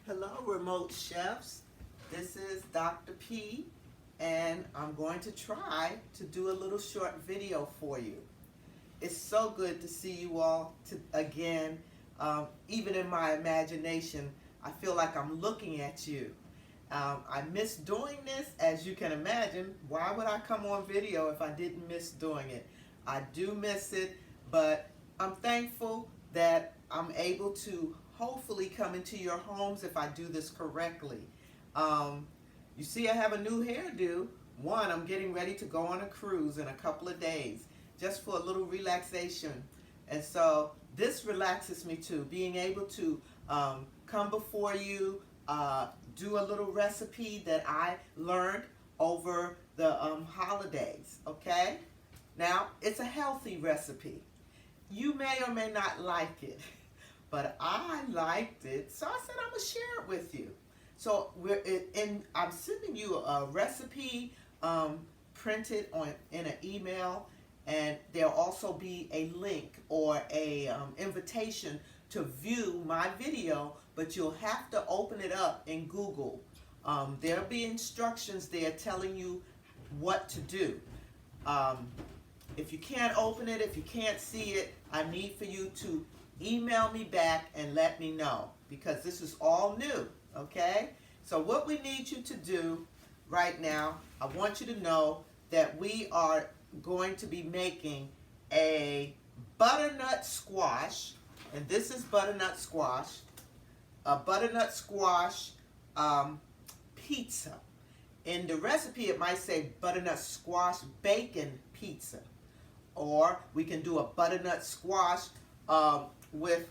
Hello, remote chefs. This is Dr. P, and I'm going to try to do a little short video for you. It's so good to see you all again. Even in my imagination, I feel like I'm looking at you. I miss doing this, as you can imagine. Why would I come on video if I didn't miss doing it? I do miss it, but I'm thankful that I'm able to hopefully come into your homes if I do this correctly. You see I have a new hairdo. One, I'm getting ready to go on a cruise in a couple of days just for a little relaxation. And so this relaxes me too, being able to come before you, do a little recipe that I learned over the holidays, okay? Now, it's a healthy recipe. You may or may not like it, but I liked it, so I said I'm going to share it with you. So I'm sending you a recipe printed in an email, and there'll also be a link or a invitation to view my video, but you'll have to open it up in Google. There'll be instructions there telling you what to do. If you can't open it, if you can't see it, I need for you to email me back and let me know, because this is all new, okay? So what we need you to do right now, I want you to know that we are going to be making a butternut squash, and this is butternut squash, a butternut squash pizza. In the recipe, it might say butternut squash bacon pizza, or we can do a butternut squash with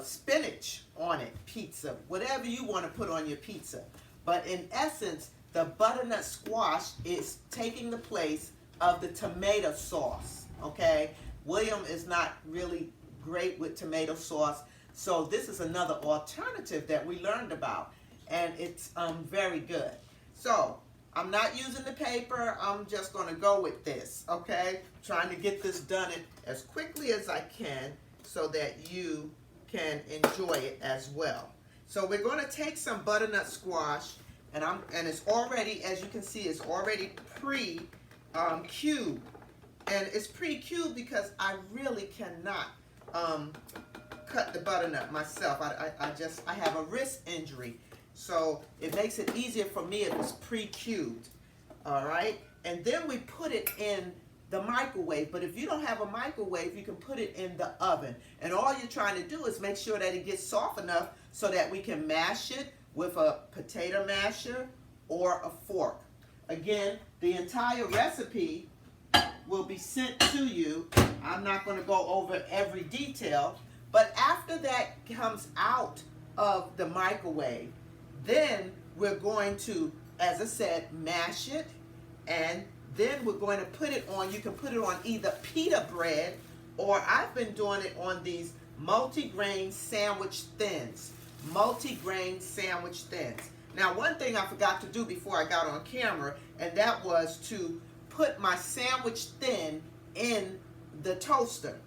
spinach on it pizza, whatever you want to put on your pizza. But in essence, the butternut squash is taking the place of the tomato sauce, okay? William is not really great with tomato sauce, so this is another alternative that we learned about, and it's very good. So I'm not using the paper, I'm just going to go with this, okay? Trying to get this done as quickly as I can so that you can enjoy it as well. So we're going to take some butternut squash, and it's already, as you can see, it's already pre-cubed. And it's pre-cubed because I really cannot cut the butternut myself. I have a wrist injury, so it makes it easier for me if it's pre-cubed. All right, and then we put it in the microwave. But if you don't have a microwave, you can put it in the oven. And all you're trying to do is make sure that it gets soft enough so that we can mash it with a potato masher or a fork. Again, the entire recipe will be sent to you. I'm not going to go over every detail, but after that comes out of the microwave, then we're going to, as I said, mash it, and then we're going to put it on, you can put it on either pita bread, or I've been doing it on these multi-grain sandwich thins. Multi-grain sandwich thins. Now, one thing I forgot to do before I got on camera, and that was to put my sandwich thin in the toaster.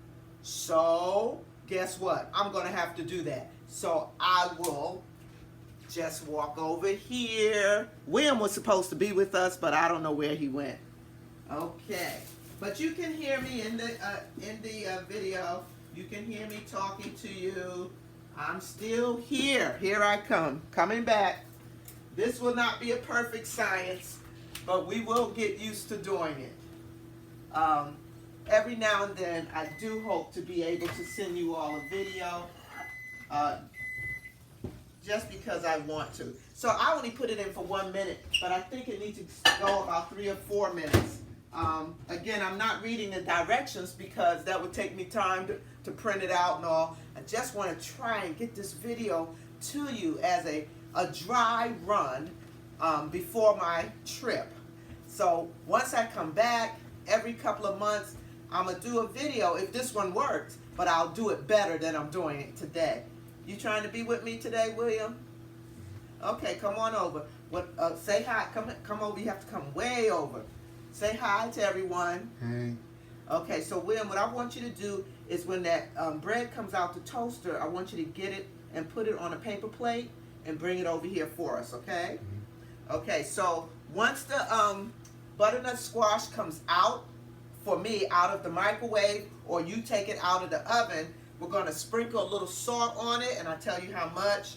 So, guess what? I'm going to have to do that. So, I will just walk over here. William was supposed to be with us, but I don't know where he went. Okay. But you can hear me in the video. You can hear me talking to you. I'm still here. Here I come. Coming back. This will not be a perfect science, but we will get used to doing it. Every now and then, I do hope to be able to send you all a video, just because I want to. So I only put it in for 1 minute, but I think it needs to go about 3 or 4 minutes. Again, I'm not reading the directions because that would take me time to print it out and all. I just want to try and get this video to you as a dry run before my trip. So once I come back, every couple of months, I'm going to do a video if this one works, but I'll do it better than I'm doing it today. You trying to be with me today, William? Okay, come on over. Say hi. Come over. You have to come way over. Say hi to everyone. Hey. Okay, so William, what I want you to do is when that bread comes out the toaster, I want you to get it and put it on a paper plate and bring it over here for us, okay? Okay, so once the butternut squash comes out, for me, out of the microwave, or you take it out of the oven, we're going to sprinkle a little salt on it, and I'll tell you how much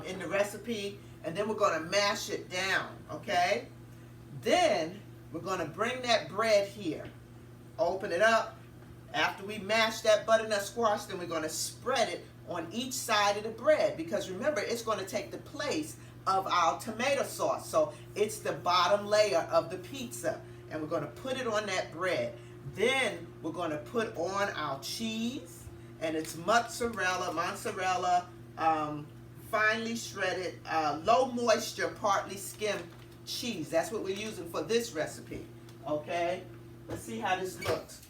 in the recipe, and then we're going to mash it down, okay? Then we're going to bring that bread here, open it up. After we mash that butternut squash, then we're going to spread it on each side of the bread, because remember, it's going to take the place of our tomato sauce. So it's the bottom layer of the pizza, and we're going to put it on that bread. Then we're going to put on our cheese, and it's mozzarella, finely shredded, low moisture, partly skimmed cheese. That's what we're using for this recipe. Okay, let's see how this looks.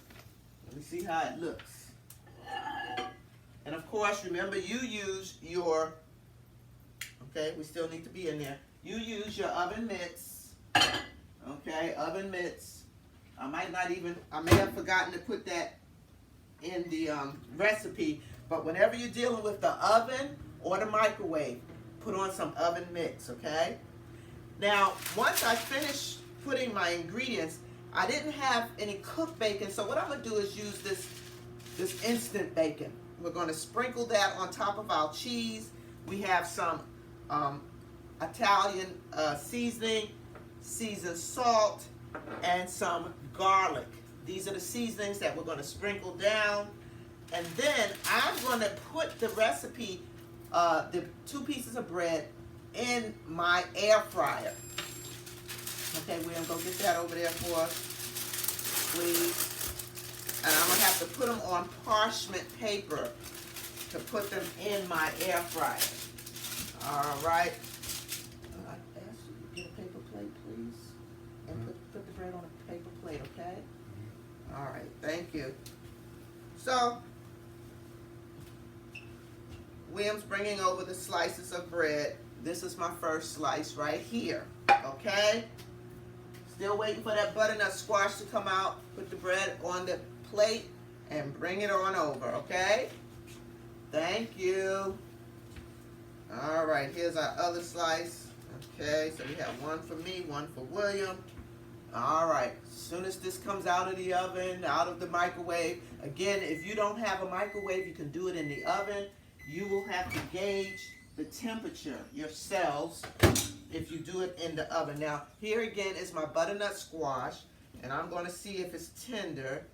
Let me see how it looks. And of course, remember, you use your, okay, we still need to be in there. You use your oven mitts, okay, oven mitts. I may have forgotten to put that in the recipe, but whenever you're dealing with the oven or the microwave, put on some oven mitts, okay? Now, once I finish putting my ingredients, I didn't have any cooked bacon, so what I'm going to do is use this instant bacon. We're going to sprinkle that on top of our cheese. We have some Italian seasoning, seasoned salt, and some garlic. These are the seasonings that we're going to sprinkle down. And then I'm going to put the recipe, the 2 pieces of bread, in my air fryer. Okay, we're going to go get that over there for us, please. And I'm going to have to put them on parchment paper to put them in my air fryer. All right. I ask you to get a paper plate, please. And put the bread on a paper plate, okay? All right, thank you. So, William's bringing over the slices of bread. This is my first slice right here, okay? Still waiting for that butternut squash to come out. Put the bread on the plate and bring it on over, okay? Thank you. All right, here's our other slice. Okay, so we have one for me, one for William. All right, as soon as this comes out of the oven, out of the microwave, again, if you don't have a microwave, you can do it in the oven. You will have to gauge the temperature yourselves if you do it in the oven. Now, here again is my butternut squash, and I'm going to see if it's tender.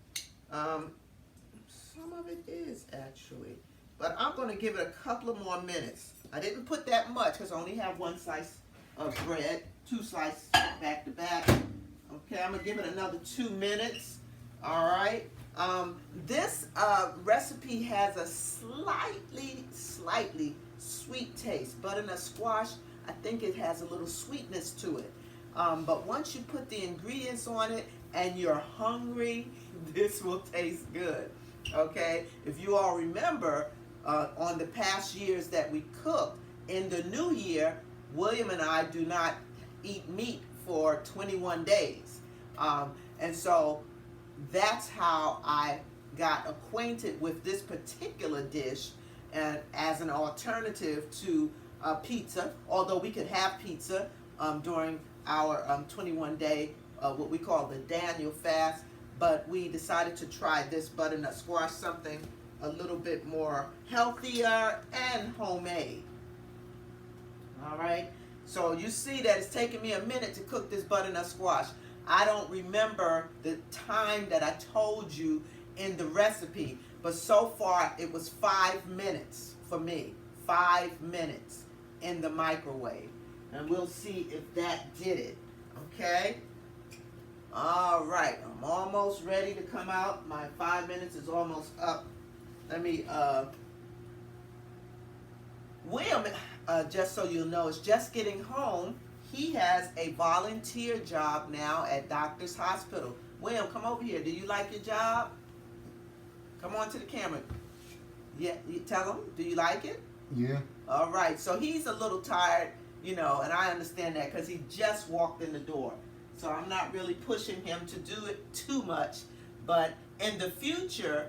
Some of it is actually, but I'm going to give it a couple of more minutes. I didn't put that much because I only have 1 slice of bread, 2 slices back to back. Okay, I'm going to give it another 2 minutes. All right. This recipe has a slightly sweet taste. Butternut squash, I think it has a little sweetness to it. But once you put the ingredients on it and you're hungry, this will taste good. Okay, if you all remember, on the past years that we cooked, in the new year, William and I do not eat meat for 21 days. And so that's how I got acquainted with this particular dish, and as an alternative to pizza, although we could have pizza during our 21-day, what we call the Daniel fast, but we decided to try this butternut squash, something a little bit more healthier and homemade. All right, so you see that it's taken me a minute to cook this butternut squash. I don't remember the time that I told you in the recipe, but so far it was 5 minutes for me. 5 minutes in the microwave. And we'll see if that did it. Okay? All right, I'm almost ready to come out. My 5 minutes is almost up. Let me, William, just so you know, is just getting home. He has a volunteer job now at Doctor's Hospital. William, come over here. Do you like your job? Come on to the camera. Yeah, you tell him. Do you like it? Yeah. All right. So he's a little tired, you know, and I understand that because he just walked in the door. So I'm not really pushing him to do it too much. But in the future,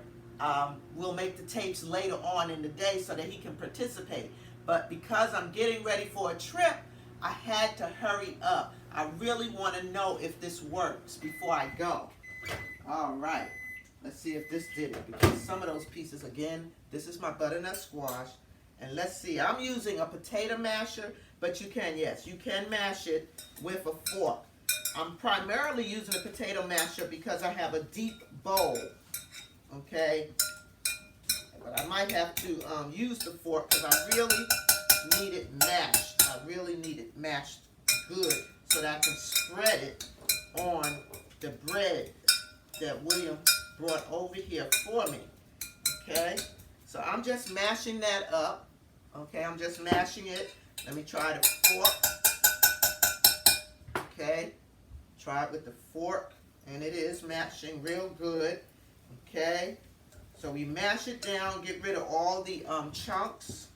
we'll make the tapes later on in the day so that he can participate. but because I'm getting ready for a trip, I had to hurry up. I really want to know if this works before I go. All right, let's see if this did it, because some of those pieces, again, this is my butternut squash, and let's see, I'm using a potato masher, but you can, yes, you can mash it with a fork. I'm primarily using a potato masher because I have a deep bowl, okay? But I might have to use the fork because I really need it mashed. I really need it mashed good so that I can spread it on the bread that William brought over here for me, okay? So I'm just mashing that up, okay? I'm just mashing it. Let me try the fork, okay? Try it with the fork, and it is mashing real good, okay? So we mash it down, get rid of all the chunks,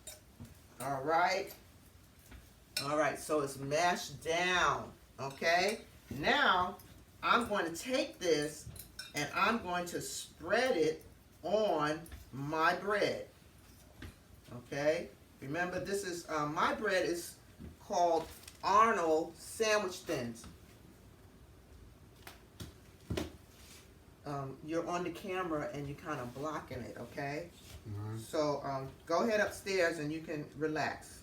all right? All right, so it's mashed down, okay? Now, I'm going to take this and I'm going to spread it on my bread, okay? Remember, this is, my bread is called Arnold Sandwich Thins. You're on the camera and you're kind of blocking it, okay? Right. So go ahead upstairs and you can relax.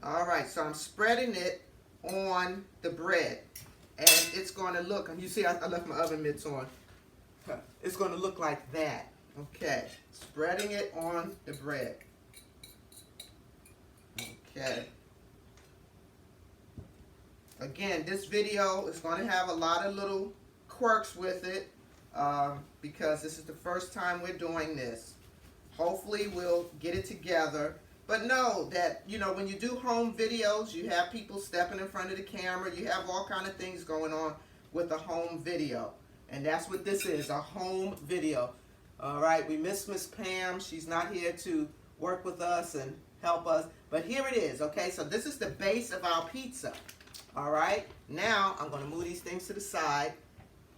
All right, so I'm spreading it on the bread, and it's going to look, and you see I left my oven mitts on. It's going to look like that, okay? Spreading it on the bread, okay? Again, this video is going to have a lot of little quirks with it because this is the first time we're doing this. Hopefully we'll get it together. But know that, you know, when you do home videos, you have people stepping in front of the camera. You have all kind of things going on with a home video. And that's what this is, a home video. All right, we miss Miss Pam. She's not here to work with us and help us. But here it is, okay? So this is the base of our pizza. All right, now I'm going to move these things to the side.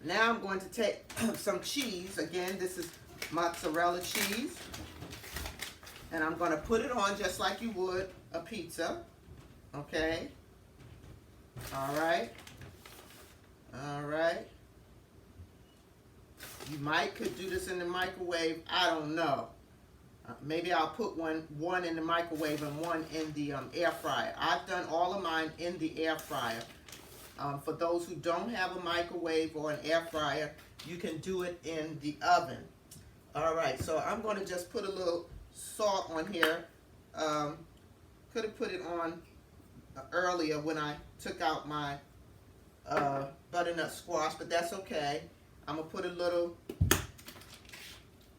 Now I'm going to take some cheese. Again, this is mozzarella cheese. And I'm going to put it on just like you would a pizza. Okay. All right. All right. You could do this in the microwave. I don't know. Maybe I'll put one in the microwave and one in the air fryer. I've done all of mine in the air fryer. For those who don't have a microwave or an air fryer, you can do it in the oven. All right, so I'm going to just put a little salt on here. Could have put it on earlier when I took out my butternut squash, but that's okay. I'm going to put a little,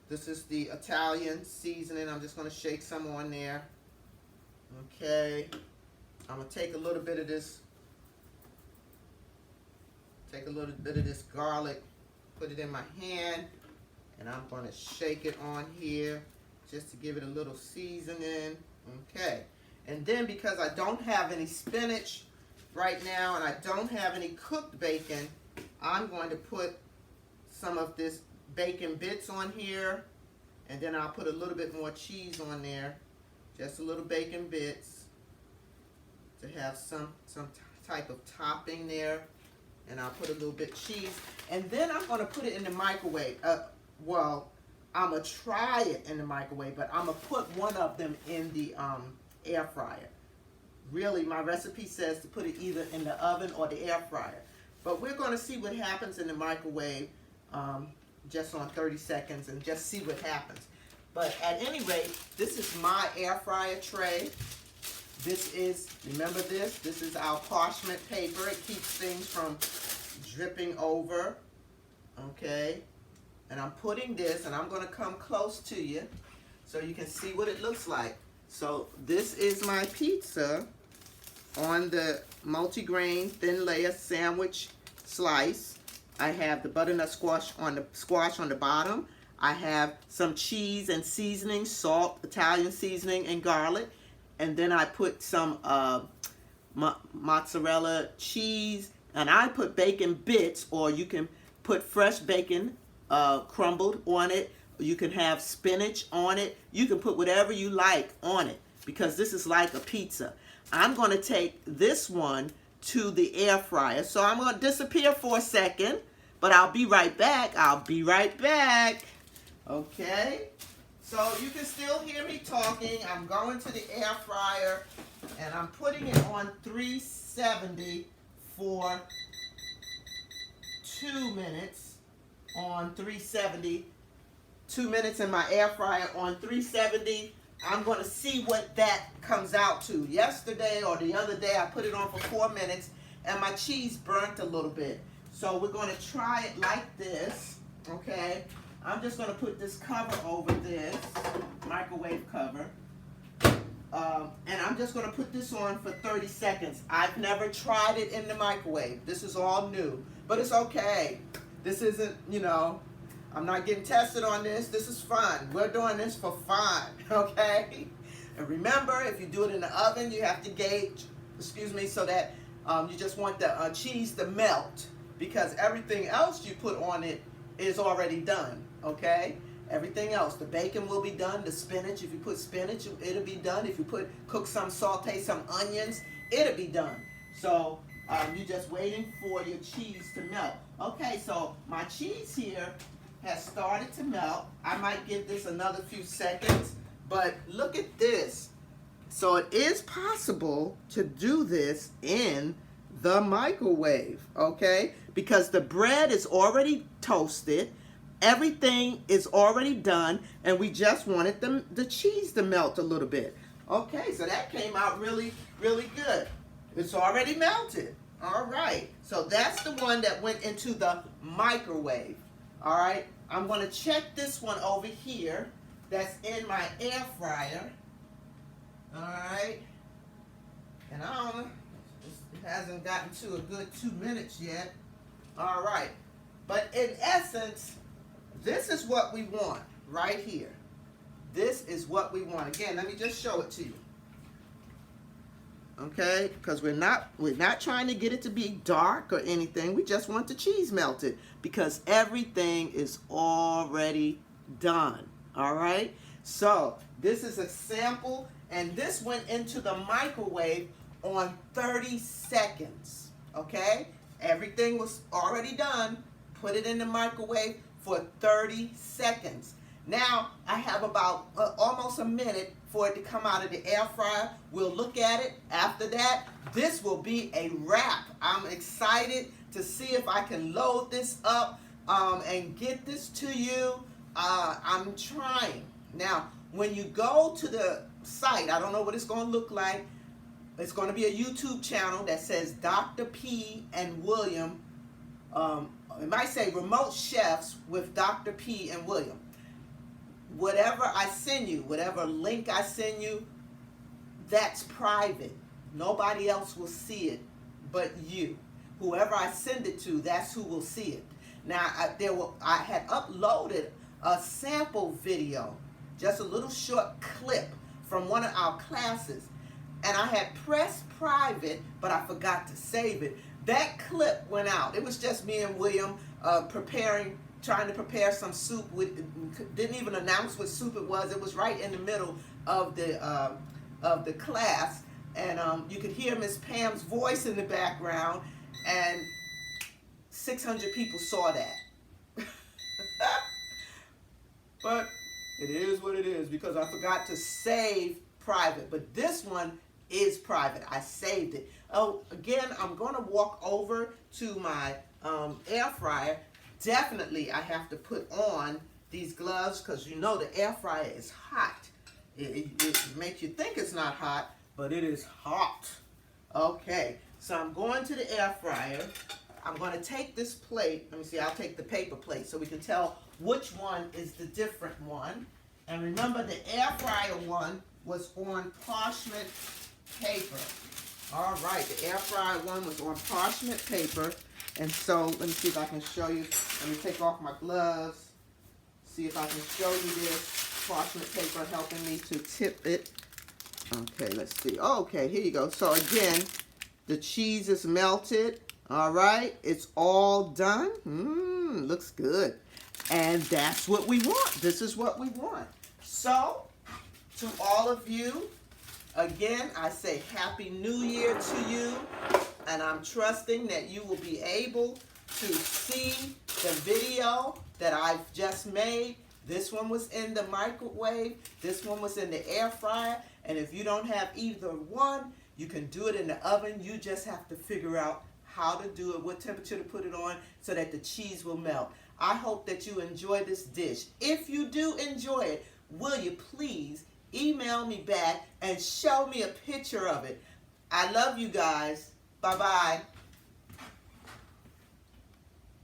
this is the Italian seasoning. I'm just going to shake some on there. Okay. I'm going to take a little bit of this, garlic, put it in my hand, and I'm going to shake it on here just to give it a little seasoning. Okay. And then because I don't have any spinach right now and I don't have any cooked bacon, I'm going to put some of this bacon bits on here, and then I'll put a little bit more cheese on there, just a little bacon bits to have some type of topping there, and I'll put a little bit cheese, and then I'm going to put it in the microwave. Well, I'm going to try it in the microwave, but I'm going to put one of them in the air fryer. Really, my recipe says to put it either in the oven or the air fryer, but we're going to see what happens in the microwave just on 30 seconds and just see what happens. But at any rate, this is my air fryer tray. This is, remember this? This is our parchment paper. It keeps things from dripping over. Okay. And I'm putting this, and I'm going to come close to you so you can see what it looks like. So this is my pizza on the multigrain thin layer sandwich slice. I have the butternut squash on the bottom. I have some cheese and seasoning, salt, Italian seasoning, and garlic. And then I put some mozzarella cheese, and I put bacon bits, or you can put fresh bacon crumbled on it. You can have spinach on it. You can put whatever you like on it because this is like a pizza. I'm going to take this one to the air fryer. So I'm going to disappear for a second, but I'll be right back. I'll be right back. Okay. So you can still hear me talking. I'm going to the air fryer and I'm putting it on 370 for 2 minutes on 370. 2 minutes in my air fryer on 370. I'm going to see what that comes out to. Yesterday or the other day I put it on for 4 minutes and my cheese burnt a little bit. So we're going to try it like this. Okay. I'm just going to put this cover over this, microwave cover. And I'm just going to put this on for 30 seconds. I've never tried it in the microwave. This is all new. But it's okay. This isn't, you know, I'm not getting tested on this. This is fun. We're doing this for fun, okay? And remember, if you do it in the oven, you have to gauge, so that you just want the cheese to melt. Because everything else you put on it is already done, okay? Everything else, the bacon will be done, the spinach, if you put spinach, it'll be done. If you cook some, saute some onions, it'll be done. So you're just waiting for your cheese to melt. Okay, so my cheese here has started to melt. I might give this another few seconds, but look at this. So it is possible to do this in the microwave, okay? Because the bread is already toasted, everything is already done, and we just wanted the cheese to melt a little bit. Okay, so that came out really, really good. It's already melted. All right, so that's the one that went into the microwave. All right, I'm going to check this one over here that's in my air fryer. All right, and I don't know, it hasn't gotten to a good 2 minutes yet. All right, but in essence, this is what we want right here. This is what we want. Again, let me just show it to you. Okay, because we're not trying to get it to be dark or anything. We just want the cheese melted because everything is already done. All right, so this is a sample, and this went into the microwave on 30 seconds. Okay, everything was already done. Put it in the microwave for 30 seconds. Now I have about almost a minute for it to come out of the air fryer. We'll look at it. After that, this will be a wrap. I'm excited to see if I can load this up and get this to you. I'm trying. Now, when you go to the site, I don't know what it's going to look like. It's going to be a YouTube channel that says Dr. P and William. It might say Remote Chefs with Dr. P and William. Whatever I send you, whatever link I send you, that's private. Nobody else will see it but you. Whoever I send it to, that's who will see it. Now, I had uploaded a sample video, just a little short clip from one of our classes, and I had pressed private, but I forgot to save it. That clip went out. It was just me and William trying to prepare some soup. Didn't even announce what soup it was. It was right in the middle of the class, and you could hear Miss Pam's voice in the background, and 600 people saw that. But it is what it is because I forgot to save private. But this one is private. I saved it. Oh, again, I'm going to walk over to my air fryer. Definitely, I have to put on these gloves because you know the air fryer is hot. It makes you think it's not hot, but it is hot. Okay, so I'm going to the air fryer. I'm going to take this plate. Let me see, I'll take the paper plate so we can tell which one is the different one. And remember, the air fryer one was on parchment paper. All right, the air fryer one was on parchment paper. And so, let me see if I can show you. Let me take off my gloves. See if I can show you this parchment paper helping me to tip it. Okay, let's see. Okay, here you go. So again, the cheese is melted. All right, it's all done. Looks good. And that's what we want. This is what we want. So, to all of you, again, I say Happy New Year to you. And I'm trusting that you will be able to see the video that I've just made. This one was in the microwave. This one was in the air fryer. And if you don't have either one, you can do it in the oven. You just have to figure out how to do it, what temperature to put it on so that the cheese will melt. I hope that you enjoy this dish. If you do enjoy it, will you please email me back and show me a picture of it? I love you guys. Bye-bye.